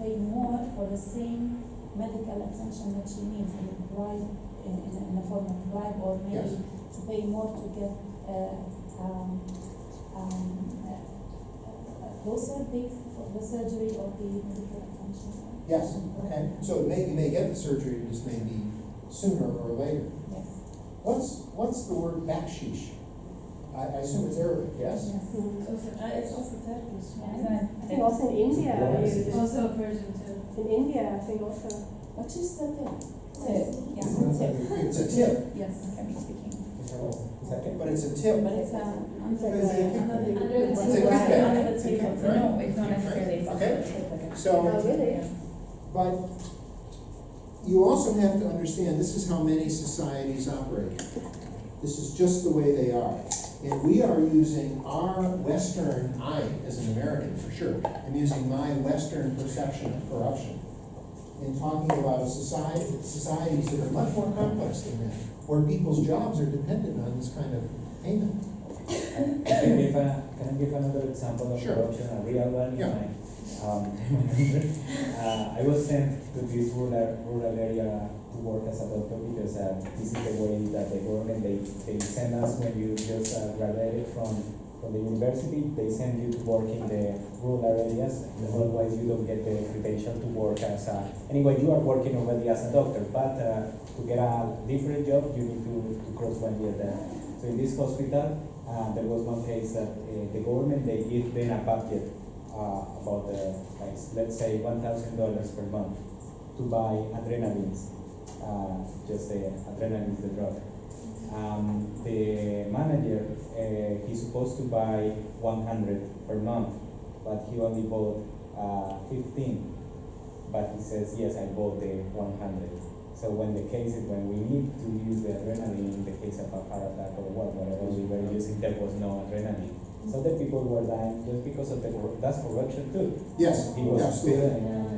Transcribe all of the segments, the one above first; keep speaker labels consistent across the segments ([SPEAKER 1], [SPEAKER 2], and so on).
[SPEAKER 1] pay more for the same medical attention that she needs in a bribe, in a form of bribe, or maybe
[SPEAKER 2] Yes.
[SPEAKER 1] to pay more to get closer date for the surgery or the medical attention.
[SPEAKER 2] Yes, okay, so you may get the surgery, it just may be sooner or later.
[SPEAKER 1] Yes.
[SPEAKER 2] What's the word bakshish? I assume it's Arabic, yes?
[SPEAKER 1] It's also Turkish,
[SPEAKER 3] Yeah.
[SPEAKER 1] right?
[SPEAKER 3] I think also in India,
[SPEAKER 4] Yes.
[SPEAKER 3] also
[SPEAKER 4] Persian too.
[SPEAKER 3] in India, I think also.
[SPEAKER 1] What is the tip?
[SPEAKER 4] Yeah.
[SPEAKER 2] It's a tip,
[SPEAKER 1] Yes.
[SPEAKER 4] I'm speaking.
[SPEAKER 2] but it's a tip.
[SPEAKER 1] But it's
[SPEAKER 2] It's like a
[SPEAKER 1] under the
[SPEAKER 2] It's a
[SPEAKER 1] table.
[SPEAKER 2] kickback.
[SPEAKER 1] Under the
[SPEAKER 2] It's a
[SPEAKER 1] table.
[SPEAKER 2] kickback.
[SPEAKER 4] No, it's not necessarily.
[SPEAKER 2] Okay.
[SPEAKER 3] Oh,
[SPEAKER 2] So,
[SPEAKER 3] really?
[SPEAKER 2] but you also have to understand, this is how many societies operate. This is just the way they are. And we are using our Western, I, as an American for sure, I'm using my Western perception of corruption in talking about societies that are much more complex than that, where people's jobs are dependent on this kind of payment.
[SPEAKER 5] Can I give another example of
[SPEAKER 2] Sure.
[SPEAKER 5] corruption, a real one?
[SPEAKER 2] Yeah.
[SPEAKER 5] I was sent to this rural area to work as a doctor because this is the way that the government, they send us when you just graduated from the university, they send you to work in the rural areas, otherwise you don't get the invitation to work as a, anyway, you are working already as a doctor, but to get a different job, you need to cross 1 year there. So in this hospital, there was one case that the government, they give them a budget about, like, let's say $1,000 per month to buy adrenalines, just adrenaline is the drug. The manager, he's supposed to buy 100 per month, but he only bought 15. But he says, yes, I bought the 100. So when the case is, when we need to use the adrenaline in the case of a heart attack or whatever we were using, there was no adrenaline. So the people were dying just because of that's corruption too.
[SPEAKER 2] Yes,
[SPEAKER 5] He was
[SPEAKER 2] absolutely.
[SPEAKER 5] stealing and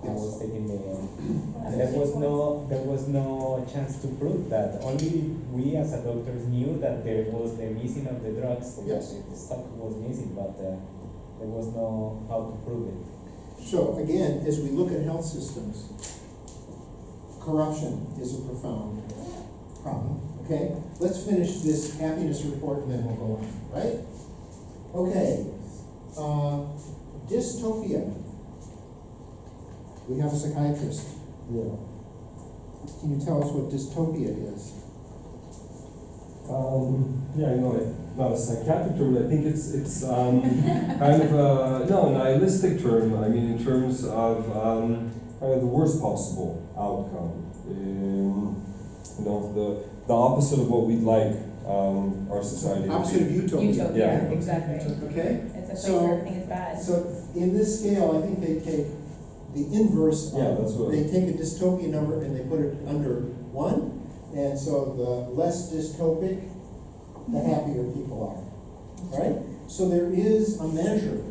[SPEAKER 5] I was taking the, and there was no chance to prove that. Only we as a doctors knew that there was the missing of the drugs.
[SPEAKER 2] Yes.
[SPEAKER 5] The stock was missing, but there was no how to prove it.
[SPEAKER 2] So again, as we look at health systems, corruption is a profound problem, okay? Let's finish this happiness report and then we'll go on, right? Okay, dystopia. We have a psychiatrist.
[SPEAKER 6] Yeah.
[SPEAKER 2] Can you tell us what dystopia is?
[SPEAKER 6] Yeah, I know it. Not a psychiatric term. I think it's kind of a nihilistic term. I mean, in terms of kind of the worst possible outcome. You know, the opposite of what we'd like our society to
[SPEAKER 2] Opposite of
[SPEAKER 6] be.
[SPEAKER 2] utopia.
[SPEAKER 4] Utopia,
[SPEAKER 6] Yeah.
[SPEAKER 4] exactly.
[SPEAKER 2] Okay?
[SPEAKER 4] It's a place
[SPEAKER 2] So-
[SPEAKER 4] where everything is bad.
[SPEAKER 2] So in this scale, I think they take the inverse of,
[SPEAKER 6] Yeah, that's what-
[SPEAKER 2] they take a dystopia number and they put it under 1, and so the less dystopic, the happier people are, right? So there is a measure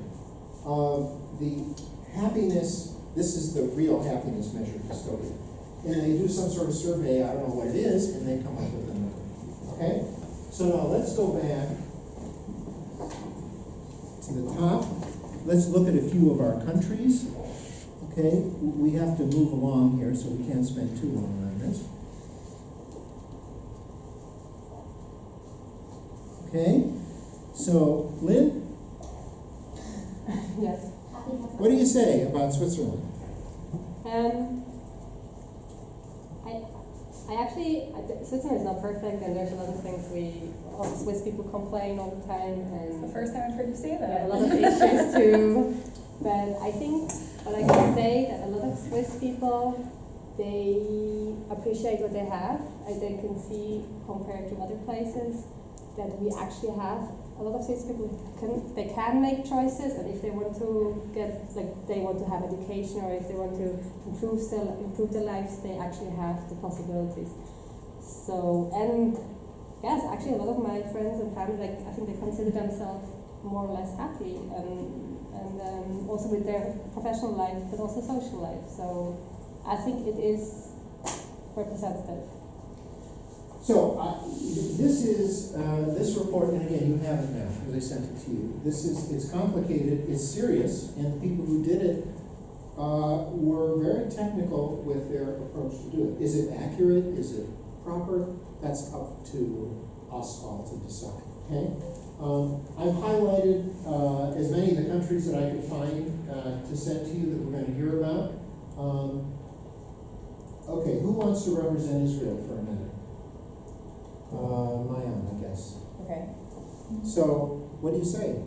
[SPEAKER 2] of the happiness, this is the real happiness measure of dystopia. And they do some sort of survey, I don't know what it is, and they come up with a number, okay? So now let's go back to the top. Let's look at a few of our countries. Okay, we have to move along here, so we can't spend too long on this. Okay, so Lynn,
[SPEAKER 3] Yes.
[SPEAKER 2] what do you say about Switzerland?
[SPEAKER 3] I actually, Switzerland is not perfect, and there's a lot of things all the Swiss people complain all the time,
[SPEAKER 4] It's the
[SPEAKER 3] and
[SPEAKER 4] first time I've heard you say
[SPEAKER 3] we
[SPEAKER 4] that.
[SPEAKER 3] have a lot of issues too. But I think what I can say that a lot of Swiss people, they appreciate what they have, and they can see compared to other places that we actually have. A lot of Swiss people can make choices, and if they want to they want to have education, or if they want to improve their lives, they actually have the possibilities. So, and yes, actually a lot of my friends and family, I think they consider themselves more or less happy, and also with their professional life, but also social life. So I think it is representative.
[SPEAKER 2] So, this is, this report, and again, you have it now, because I sent it to you. It's complicated, it's serious, and the people who did it, their approach to do it. Is it accurate? Is it proper? That's up to us all to decide, okay? I've highlighted as many of the countries that I could find to send to you that we're going to hear about. Okay, who wants to represent Israel for a minute? Mayan, I guess.
[SPEAKER 4] Okay.
[SPEAKER 2] So, what do you say?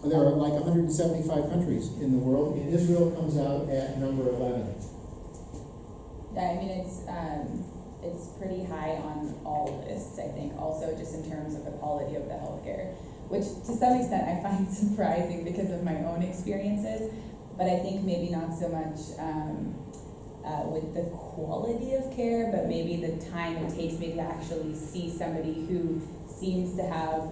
[SPEAKER 2] There are like 175 countries in the world, and Israel comes out at number 11.
[SPEAKER 4] Yeah, I mean, it's pretty high on all lists, I think, also just in terms of the quality of the healthcare, which to some extent I find surprising because of my own experiences, but I think maybe not so much with the quality of care, but maybe the time it takes me to actually see somebody who seems to have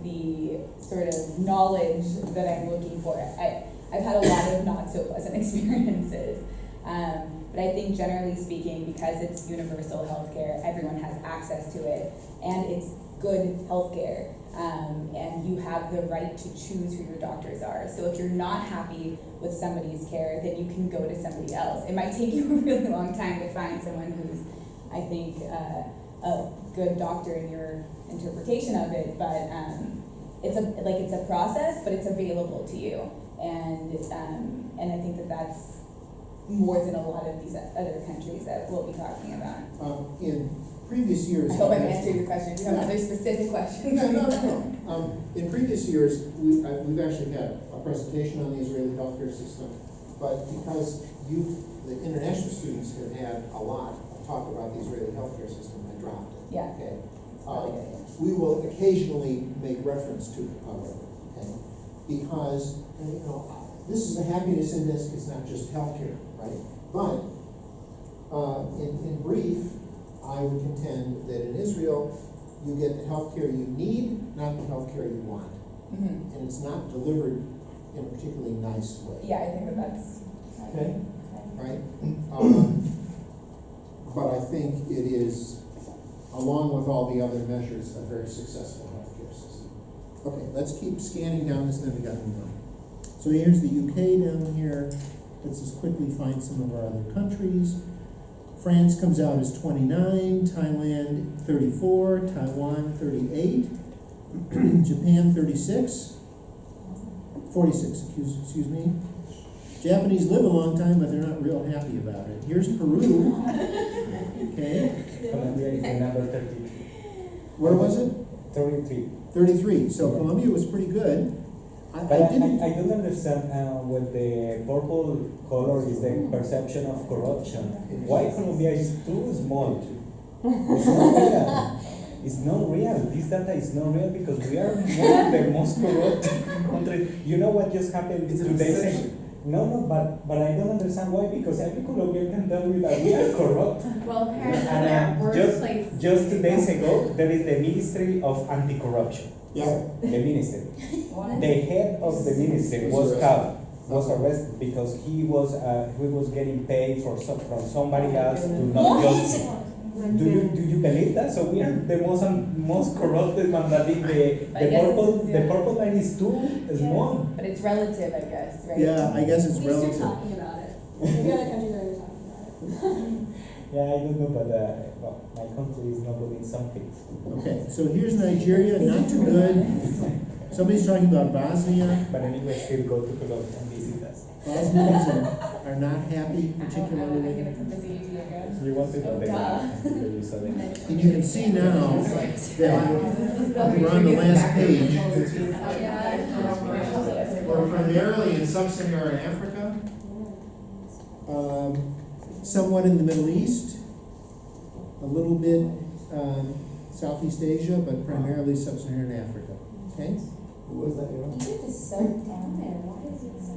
[SPEAKER 4] the sort of knowledge that I'm looking for. I've had a lot of not so pleasant experiences. But I think generally speaking, because it's universal healthcare, everyone has access to it, and it's good healthcare, and you have the right to choose who your doctors are. So if you're not happy with somebody's care, then you can go to somebody else. It might take you a really long time to find someone who's, I think, a good doctor in your interpretation of it, but it's a process, but it's available to you, and I think that's more than a lot of these other countries that we'll be talking about.
[SPEAKER 2] In previous years...
[SPEAKER 4] I hope I've answered your question. Do you have other specific questions?
[SPEAKER 2] No. In previous years, we've actually had a presentation on the Israeli healthcare system, but because the international students have had a lot of talk about the Israeli healthcare system, I dropped it.
[SPEAKER 4] Yeah.
[SPEAKER 2] Okay.
[SPEAKER 4] Really good.
[SPEAKER 2] We will occasionally make reference to it, however, okay? Because, this is a happiness index, it's not just healthcare, right? But, in brief, I would contend that in Israel, you get the healthcare you need, not the healthcare you want.
[SPEAKER 4] Mm-hmm.
[SPEAKER 2] And it's not delivered in a particularly nice way.
[SPEAKER 4] Yeah, I think that's
[SPEAKER 2] Okay. Right? But I think it is, along with all the other measures, a very successful healthcare system. Okay, let's keep scanning down this, and then we got to move on. So here's the UK down here. Let's just quickly find some of our other countries. France comes out as 29, Thailand 34, Taiwan 38, Japan 46, 46, excuse me. Japanese live a long time, but they're not real happy about it. Here's Peru. Okay.
[SPEAKER 5] Colombia is the number 33.
[SPEAKER 2] Where was it?
[SPEAKER 5] 33.
[SPEAKER 2] 33. So Colombia was pretty good.
[SPEAKER 5] But I don't understand when the purple color is the perception of corruption. Why Colombia is too small? It's not real. It's not real. This data is not real because we are one of the most corrupt countries. You know what just happened today? No, but I don't understand why, because every Colombian can tell you that we are corrupt.
[SPEAKER 7] Well, apparently
[SPEAKER 5] And
[SPEAKER 7] they're worse place.
[SPEAKER 5] just 2 days ago, there is the Ministry of Anti-Corruption.
[SPEAKER 2] Yeah.
[SPEAKER 5] The ministry. The head of the ministry was caught, was arrested because he was getting paid from somebody else to not just. Do you believe that? So we are the most corrupted one. That the purple line is too small.
[SPEAKER 4] But it's relative, I guess, right?
[SPEAKER 2] Yeah, I guess it's
[SPEAKER 3] At least
[SPEAKER 2] relative.
[SPEAKER 3] you're talking about it. Maybe other countries are talking about it.
[SPEAKER 5] Yeah, I don't know, but well, my country is not doing some things.
[SPEAKER 2] Okay, so here's Nigeria, not too good. Somebody's talking about Bosnia.
[SPEAKER 5] But anyway, still go to Colombia and visit us.
[SPEAKER 2] Bosnians are not happy
[SPEAKER 4] I'm gonna
[SPEAKER 2] particularly.
[SPEAKER 4] put the CEG again.
[SPEAKER 5] You want to know the
[SPEAKER 4] Duh.
[SPEAKER 5] you saw them.
[SPEAKER 2] And you can see now that we're on the last page. We're primarily in sub-Saharan Africa, somewhat in the Middle East, a little bit Southeast Asia, but primarily sub-Saharan Africa. Okay?
[SPEAKER 1] Egypt is so down there, why is it so?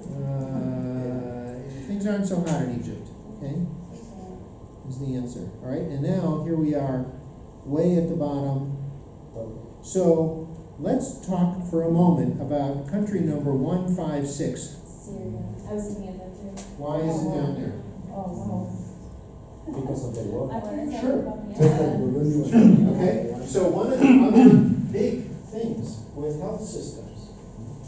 [SPEAKER 2] Things aren't so hot in Egypt. Okay? Is the answer. All right, and now here we are, way at the bottom. So let's talk for a moment about country number 156.
[SPEAKER 1] Syria, I was thinking of that too.
[SPEAKER 2] Why is it down there?
[SPEAKER 1] Oh,
[SPEAKER 5] Because of the war.
[SPEAKER 1] wow. I couldn't tell
[SPEAKER 2] Sure.
[SPEAKER 1] about the
[SPEAKER 2] Okay, so one of the other big things with health systems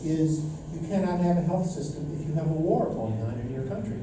[SPEAKER 2] is you cannot have a health system if you have a war going on in your country.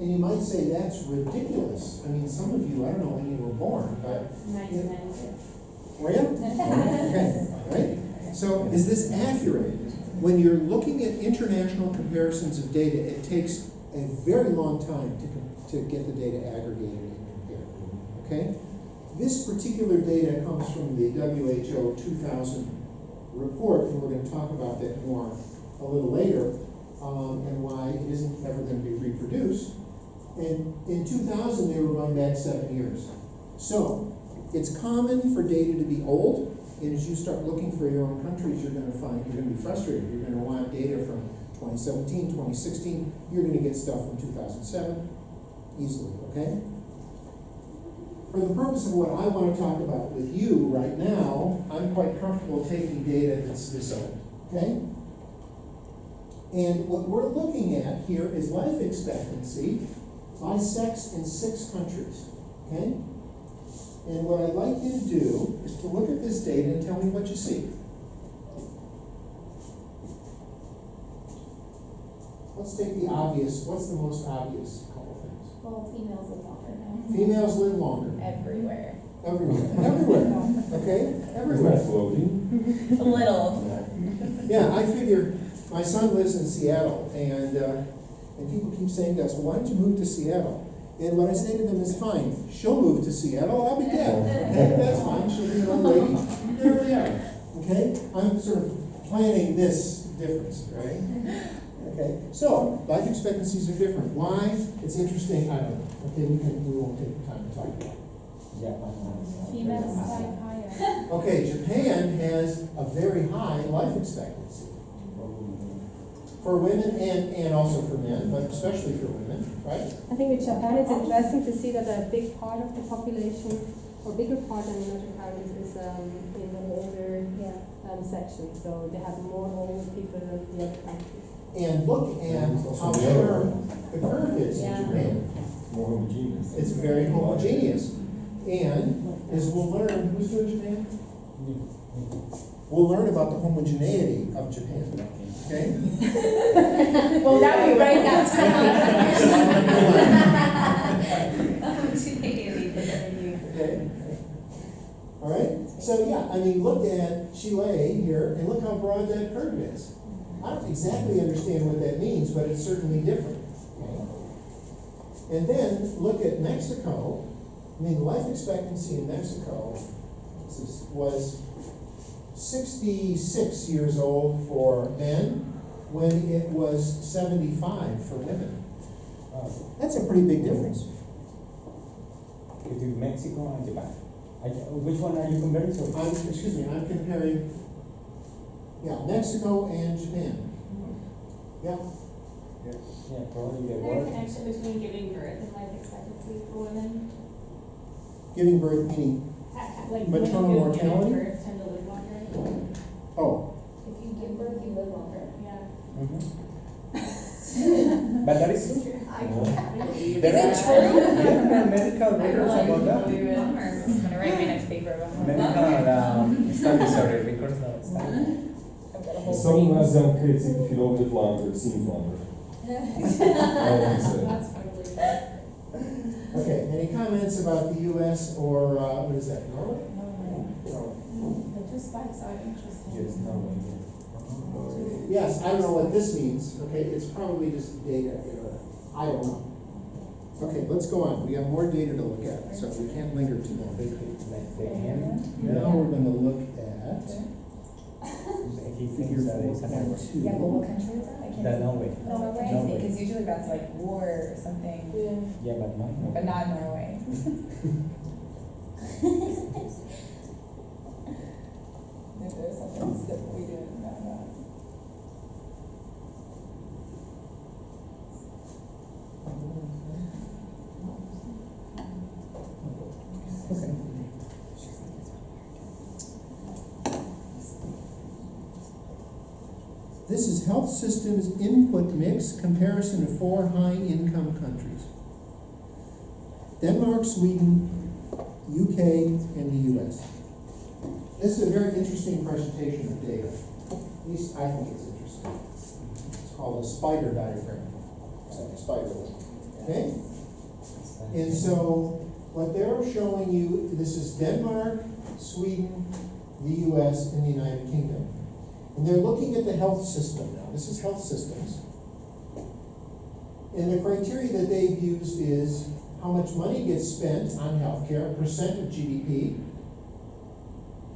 [SPEAKER 2] And you might say, that's ridiculous. I mean, some of you, I don't know when you were born, but,
[SPEAKER 8] 1992.
[SPEAKER 2] were you? Okay, right? So is this accurate? When you're looking at international comparisons of data, it takes a very long time to get the data aggregated and compared, okay? This particular data comes from the WHO 2000 report, and we're going to talk about that more a little later, and why it isn't ever going to be reproduced. And in 2000, they were going back 7 years. So it's common for data to be old, and as you start looking for your own countries, you're going to be frustrated. You're going to want data from 2017, 2016. You're going to get stuff from 2007 easily, okay? For the purpose of what I want to talk about with you right now, I'm quite comfortable taking data that's this old, okay? And what we're looking at here is life expectancy by sex in 6 countries, okay? And what I'd like you to do is to look at this data and tell me what you see. Let's take the obvious. What's the most obvious couple things?
[SPEAKER 8] Well, females live longer now.
[SPEAKER 2] Females live longer.
[SPEAKER 4] Everywhere.
[SPEAKER 2] Everywhere. Everywhere. Okay?
[SPEAKER 6] Isn't that
[SPEAKER 2] Everywhere.
[SPEAKER 6] floating?
[SPEAKER 4] A little.
[SPEAKER 2] Yeah, I figure my son lives in Seattle, and people keep saying to us, well, why don't you move to Seattle? And what I say to them is, fine, she'll move to Seattle, I'll be dead. Okay, that's fine, she'll be an old lady. There we are. Okay? I'm sort of planning this difference, right? Okay, so life expectancies are different. Why? It's interesting, I don't know. Okay, we won't take the time to talk about it.
[SPEAKER 5] Yeah.
[SPEAKER 8] Females die higher.
[SPEAKER 2] Okay, Japan has a very high life expectancy. For women and also for men, but especially for women, right?
[SPEAKER 3] I think with Japan, it's interesting to see that a big part of the population, or bigger part than in other countries, is in the older section. So they have more old people than the other countries.
[SPEAKER 2] And look at how firm the curve is in Japan.
[SPEAKER 6] More homogeneous.
[SPEAKER 2] It's very homogeneous. And as we'll learn, who's doing Japan? We'll learn about the homogeneity of Japan. Okay?
[SPEAKER 4] Well, that we write that.
[SPEAKER 2] Okay. All right? So yeah, I mean, look at Chile here, and look how broad that curve is. I don't exactly understand what that means, but it's certainly different. Okay? And then look at Mexico. I mean, life expectancy in Mexico was 66 years old for men, when it was 75 for women. That's a pretty big difference.
[SPEAKER 5] Between Mexico and Japan. Which one are you comparing?
[SPEAKER 2] I'm comparing, Mexico and Japan. Yeah.
[SPEAKER 5] Yeah, probably the
[SPEAKER 8] Is there a
[SPEAKER 5] world.
[SPEAKER 8] connection between giving birth and life expectancy for women?
[SPEAKER 2] Giving birth meaning,
[SPEAKER 8] Like
[SPEAKER 2] Maternal
[SPEAKER 8] women who
[SPEAKER 2] mortality?
[SPEAKER 8] give birth tend to live longer?
[SPEAKER 2] oh,
[SPEAKER 8] If you give birth, you live longer. Yeah.
[SPEAKER 5] But that is true. There
[SPEAKER 4] Is it true?
[SPEAKER 5] Yeah, medical records about that.
[SPEAKER 4] I'm gonna write my next paper about that.
[SPEAKER 5] Medical studies or records of studies.
[SPEAKER 4] I've got a whole
[SPEAKER 6] Some
[SPEAKER 4] brain.
[SPEAKER 6] as young kids, if you don't live longer, it seems longer. I would say.
[SPEAKER 8] That's probably true.
[SPEAKER 2] okay. Any comments about the U.S. or, what is that, Norway?
[SPEAKER 9] The two spikes are interesting.
[SPEAKER 5] Yes, no way.
[SPEAKER 2] Yes, I don't know what this means, okay, it's probably just data error, I don't know. Okay, let's go on, we have more data to look at, so we can't linger too long.
[SPEAKER 5] Like the end.
[SPEAKER 2] Now we're gonna look at
[SPEAKER 5] He thinks that it's an error.
[SPEAKER 4] Yeah, but what country is that? I can't.
[SPEAKER 5] The Norway.
[SPEAKER 4] Norway,
[SPEAKER 5] Norway.
[SPEAKER 4] because usually that's like war or something,
[SPEAKER 5] Yeah, but no.
[SPEAKER 4] but not Norway. If there's something that we didn't know about.
[SPEAKER 2] Okay. This is health systems input mix comparison of 4 high-income countries. Denmark, Sweden, UK, and the US. This is a very interesting presentation of data. At least I think it's interesting. It's called a spider diagram. It's like a spider. Okay? And so, what they're showing you, this is Denmark, Sweden, the US, and the United Kingdom. And they're looking at the health system now. This is health systems. And the criteria that they've used is how much money gets spent on healthcare, percent of GDP,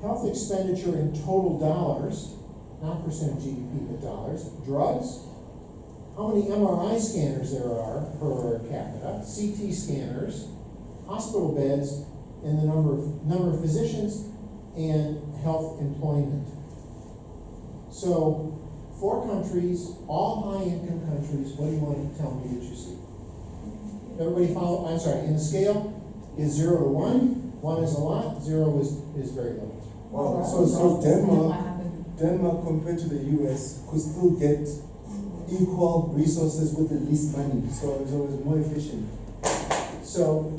[SPEAKER 2] health expenditure in total dollars, not percent of GDP, but dollars, drugs, how many MRI scanners there are per capita, CT scanners, hospital beds, and the number of physicians, and health employment. So, 4 countries, all high-income countries, what do you want to tell me that you see? Everybody follow, I'm sorry, in the scale is 0 to 1, 1 is a lot, 0 is very little.
[SPEAKER 10] Wow, so Denmark compared to the US could still get equal resources with the least money, so it was more efficient.
[SPEAKER 2] So,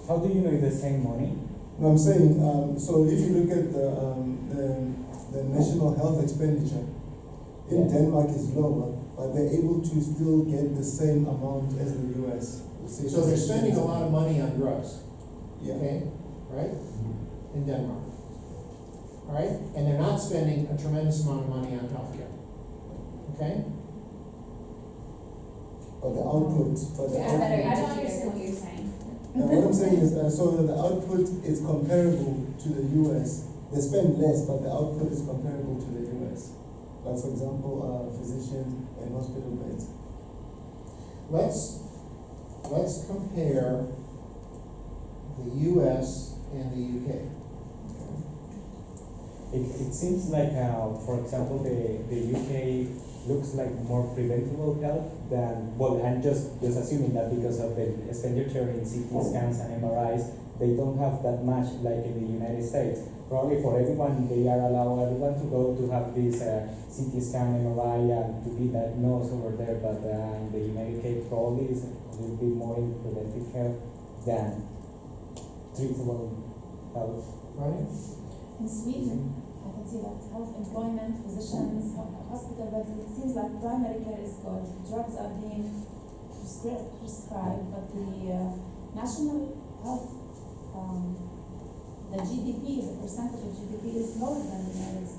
[SPEAKER 5] How do you know it's the same money?
[SPEAKER 10] No, I'm saying, so if you look at the national health expenditure, in
[SPEAKER 5] Yeah.
[SPEAKER 10] Denmark is lower, but they're able to still get the same amount as the US.
[SPEAKER 2] so they're spending a lot of money on drugs,
[SPEAKER 10] Yeah.
[SPEAKER 2] okay, right, in Denmark. All right, and they're not spending a tremendous amount of money on healthcare, okay?
[SPEAKER 10] But the output,
[SPEAKER 8] Yeah, better, I don't understand what you're saying.
[SPEAKER 10] what I'm saying is, so the output is comparable to the US. They spend less, but the output is comparable to the US. Like for example, physicians and hospital beds.
[SPEAKER 2] Let's compare the US and the UK.
[SPEAKER 5] It seems like, for example, the UK looks like more preventable health than, well, I'm just assuming that because of the expenditure in CT scans and MRIs, they don't have that much like in the United States. Probably for everyone, they are allowing everyone to go to have this CT scan, MRI, and to be diagnosed over there, but the United States probably is a little bit more in preventive health than treatable health.
[SPEAKER 2] Right?
[SPEAKER 1] In Sweden, I can see that health, employment, physicians, hospital beds, it seems like primary care is good. Drugs are being prescribed, but the national health, the GDP, the percentage of GDP is lower than the United States.